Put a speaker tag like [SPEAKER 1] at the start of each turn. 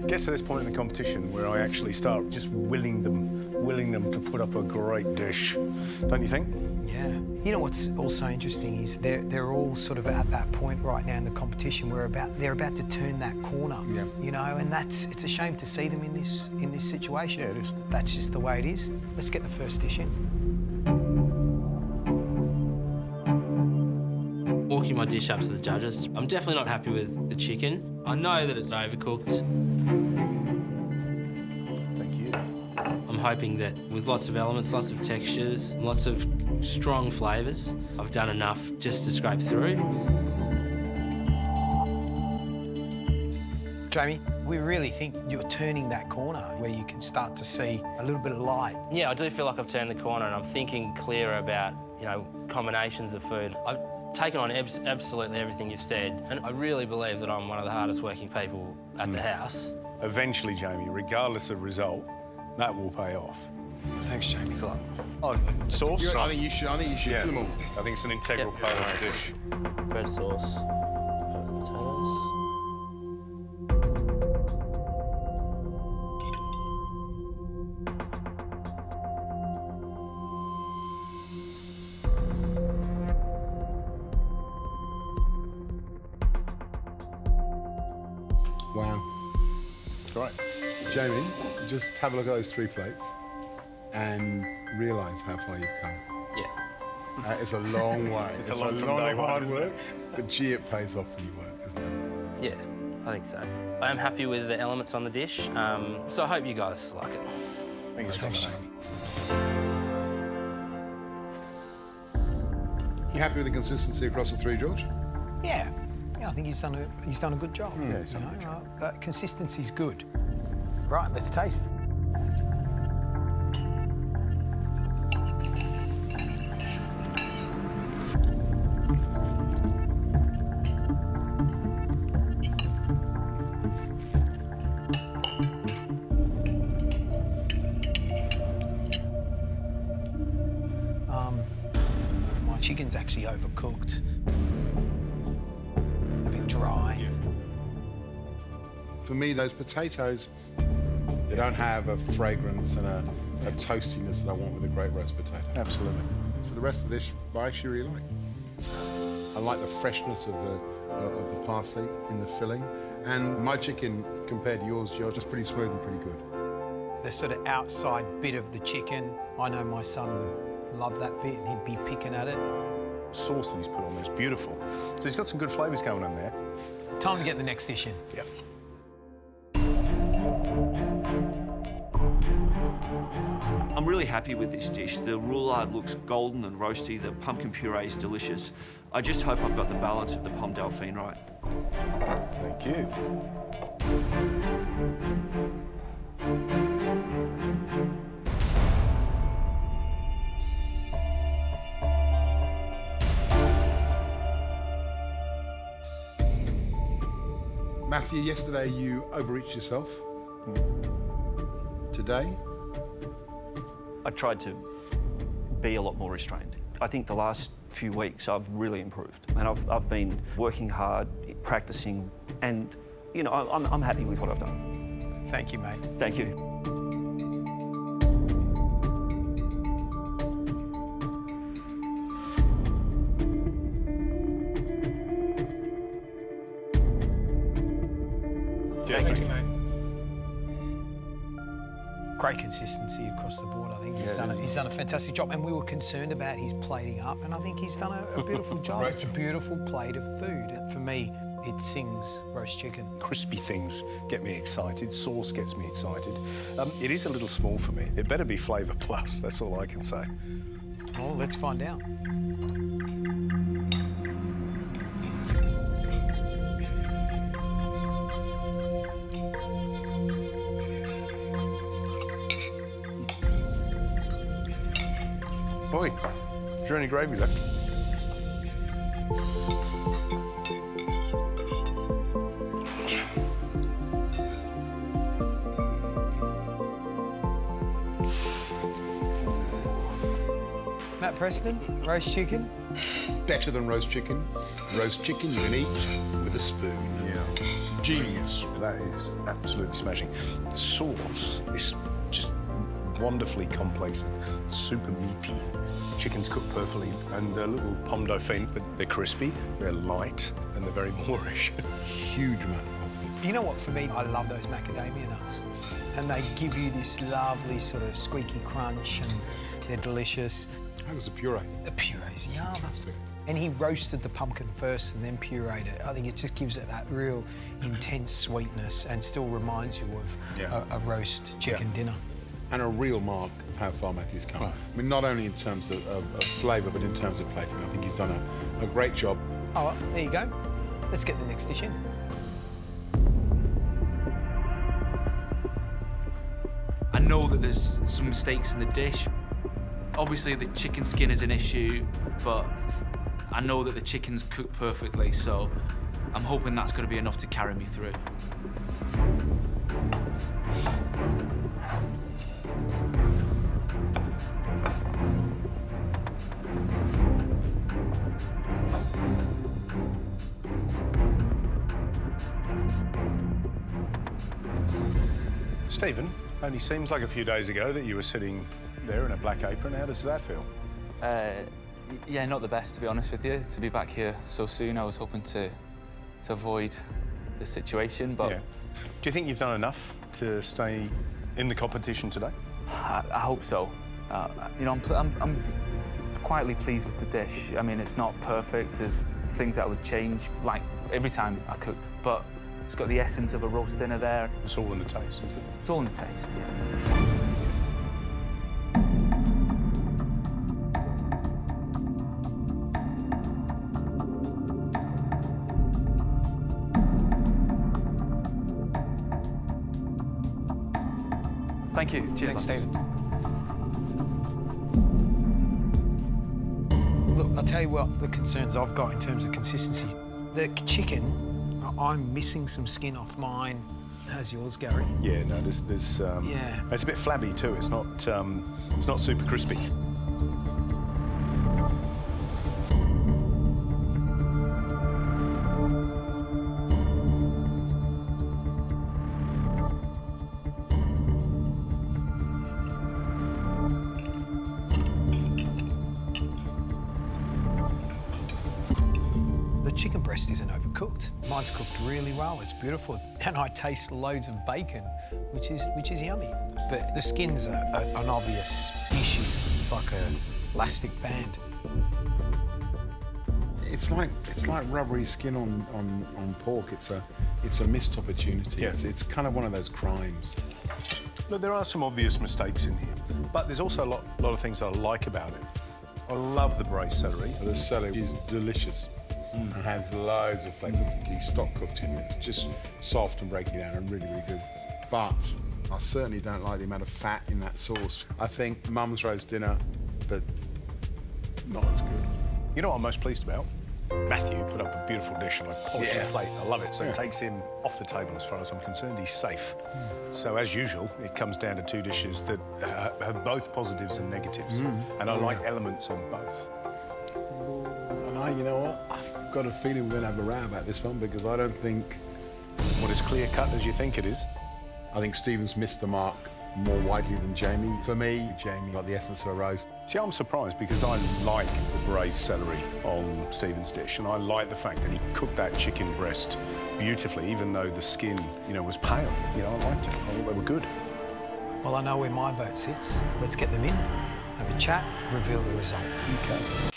[SPEAKER 1] It gets to this point in the competition where I actually start just willing them to put up a great dish. Don't you think?
[SPEAKER 2] Yeah. You know what's also interesting is they're all sort of at that point right now in the competition where they're about to turn that corner.
[SPEAKER 1] Yeah.
[SPEAKER 2] You know, and it's a shame to see them in this situation.
[SPEAKER 1] Yeah, it is.
[SPEAKER 2] That's just the way it is. Let's get the first dish in.
[SPEAKER 3] Walking my dish up to the judges, I'm definitely not happy with the chicken. I know that it's overcooked.
[SPEAKER 1] Thank you.
[SPEAKER 3] I'm hoping that with lots of elements, lots of textures, lots of strong flavours, I've done enough just to scrape through.
[SPEAKER 2] Jamie, we really think you're turning that corner where you can start to see a little bit of light.
[SPEAKER 3] Yeah, I do feel like I've turned the corner and I'm thinking clearer about, you know, combinations of food. I've taken on absolutely everything you've said, and I really believe that I'm one of the hardest working people at the house.
[SPEAKER 1] Eventually, Jamie, regardless of result, that will pay off.
[SPEAKER 2] Thanks, Jamie.
[SPEAKER 3] Thanks a lot.
[SPEAKER 1] Oh, sauce?
[SPEAKER 4] I think you should
[SPEAKER 1] Yeah.
[SPEAKER 4] put them all.
[SPEAKER 1] I think it's an integral part of the dish.
[SPEAKER 3] Bread sauce over the potatoes.
[SPEAKER 4] Wow.
[SPEAKER 1] Great.
[SPEAKER 4] Jamie, just have a look at those 3 plates and realise how far you've come.
[SPEAKER 3] Yeah.
[SPEAKER 4] It's a long way.
[SPEAKER 1] It's a lot of hard
[SPEAKER 4] work,
[SPEAKER 1] work.
[SPEAKER 4] but gee, it pays off when you work, isn't it?
[SPEAKER 3] Yeah, I think so. I am happy with the elements on the dish, so I hope you guys like it.
[SPEAKER 1] Thanks, Jamie.
[SPEAKER 4] You happy with the consistency across the 3, George?
[SPEAKER 2] Yeah. Yeah, I think he's done a good job.
[SPEAKER 1] Yeah, he's done a good job.
[SPEAKER 2] Consistency's good. Right, let's taste. My chicken's actually overcooked. A bit dry.
[SPEAKER 1] Yeah.
[SPEAKER 4] For me, those potatoes, they don't have a fragrance and a toastiness that I want with a great roast potato.
[SPEAKER 1] Absolutely.
[SPEAKER 4] For the rest of this, I actually really like. I like the freshness of the parsley in the filling, and my chicken, compared to yours, George, is pretty smooth and pretty good.
[SPEAKER 2] The sort of outside bit of the chicken, I know my son would love that bit and he'd be picking at it.
[SPEAKER 1] The sauce that he's put on there is beautiful. So he's got some good flavours going on there.
[SPEAKER 2] Time to get the next dish in.
[SPEAKER 1] Yeah.
[SPEAKER 5] I'm really happy with this dish. The roulade looks golden and roasty, the pumpkin puree is delicious. I just hope I've got the balance of the pomme dauphine right.
[SPEAKER 1] Thank you.
[SPEAKER 4] Matthew, yesterday you overreached yourself. Today?
[SPEAKER 5] I tried to be a lot more restrained. I think the last few weeks I've really improved, and I've been working hard, practicing, and you know I'm happy with what I've done.
[SPEAKER 2] Thank you, mate.
[SPEAKER 5] Thank you.
[SPEAKER 1] Thank you, mate.
[SPEAKER 2] Great consistency across the board. I think he's done a fantastic job, and we were concerned about his plating up, and I think he's done a beautiful job. It's a beautiful plate of food. For me, it sings roast chicken.
[SPEAKER 1] Crispy things get me excited. Sauce gets me excited. It is a little small for me. It better be flavour plus. That's all I can say.
[SPEAKER 2] Well, let's find out.
[SPEAKER 1] Boy, is there any gravy left?
[SPEAKER 2] Matt Preston, roast chicken.
[SPEAKER 4] Better than roast chicken. Roast chicken you can eat with a spoon.
[SPEAKER 1] Yeah.
[SPEAKER 4] Ingenious.
[SPEAKER 1] That is absolutely smashing. The sauce is just wonderfully complex, super meaty. Chicken's cooked perfectly, and they're little pomme dauphine, but they're crispy, they're light, and they're very Moorish.
[SPEAKER 4] Huge amount of positives.
[SPEAKER 2] You know what, for me, I love those macadamia nuts. And they give you this lovely sort of squeaky crunch, and they're delicious.
[SPEAKER 4] How was the puree?
[SPEAKER 2] The puree's yum.
[SPEAKER 4] Fantastic.
[SPEAKER 2] And he roasted the pumpkin first and then pureed it. I think it just gives it that real intense sweetness and still reminds you of a roast chicken dinner.
[SPEAKER 4] And a real mark of how far Matthew's come. I mean, not only in terms of flavour, but in terms of plating. I think he's done a great job.
[SPEAKER 2] Oh, well, there you go. Let's get the next dish in.
[SPEAKER 6] I know that there's some mistakes in the dish. Obviously, the chicken skin is an issue, but I know that the chicken's cooked perfectly, so I'm hoping that's going to be enough to carry me through.
[SPEAKER 1] Stephen, only seems like a few days ago that you were sitting there in a black apron. How does that feel?
[SPEAKER 7] Yeah, not the best, to be honest with you, to be back here so soon. I was hoping to avoid this situation, but...
[SPEAKER 1] Yeah. Do you think you've done enough to stay in the competition today?
[SPEAKER 7] I hope so. You know, I'm quietly pleased with the dish. I mean, it's not perfect. There's things that I would change, like every time I cook, but it's got the essence of a roast dinner there.
[SPEAKER 1] It's all in the taste, isn't it?
[SPEAKER 7] It's all in the taste, yeah. Thank you. Cheers,
[SPEAKER 2] Thanks,
[SPEAKER 7] lads.
[SPEAKER 2] Stephen. Look, I'll tell you what the concerns I've got in terms of consistency. The chicken, I'm missing some skin off mine. How's yours, Gary?
[SPEAKER 1] Yeah, no, there's
[SPEAKER 2] yeah.
[SPEAKER 1] It's a bit flabby too. It's not super crispy.
[SPEAKER 2] Chicken breast isn't overcooked. Mine's cooked really well. It's beautiful, and I taste loads of bacon, which is yummy. But the skin's an obvious issue. It's like an elastic band.
[SPEAKER 4] It's like rubbery skin on pork. It's a missed opportunity.
[SPEAKER 1] Yeah.
[SPEAKER 4] It's kind of one of those crimes.
[SPEAKER 1] Look, there are some obvious mistakes in here, but there's also a lot of things that I like about it. I love the braised celery.
[SPEAKER 4] The celery is delicious. And has loads of flavours. He's stock cooked in. It's just soft and breaking down and really, really good. But I certainly don't like the amount of fat in that sauce. I think Mum's roast dinner, but not as good.
[SPEAKER 1] You know what I'm most pleased about? Matthew put up a beautiful dish and I polished the plate. I love it. So it takes him off the table as far as I'm concerned. He's safe. So as usual, it comes down to two dishes that have both positives and negatives. And I like elements on both.
[SPEAKER 4] And you know what? I've got a feeling we're going to have a row about this one because I don't think...
[SPEAKER 1] What as clear-cut as you think it is?
[SPEAKER 4] I think Stephen's missed the mark more widely than Jamie. For me, Jamie got the essence of a roast.
[SPEAKER 1] See, I'm surprised because I like the braised celery on Stephen's dish, and I like the fact that he cooked that chicken breast beautifully, even though the skin, you know, was pale. You know, I liked it. I thought they were good.
[SPEAKER 2] Well, I know where my vote sits. Let's get them in, have a chat, reveal the result.
[SPEAKER 1] Okay.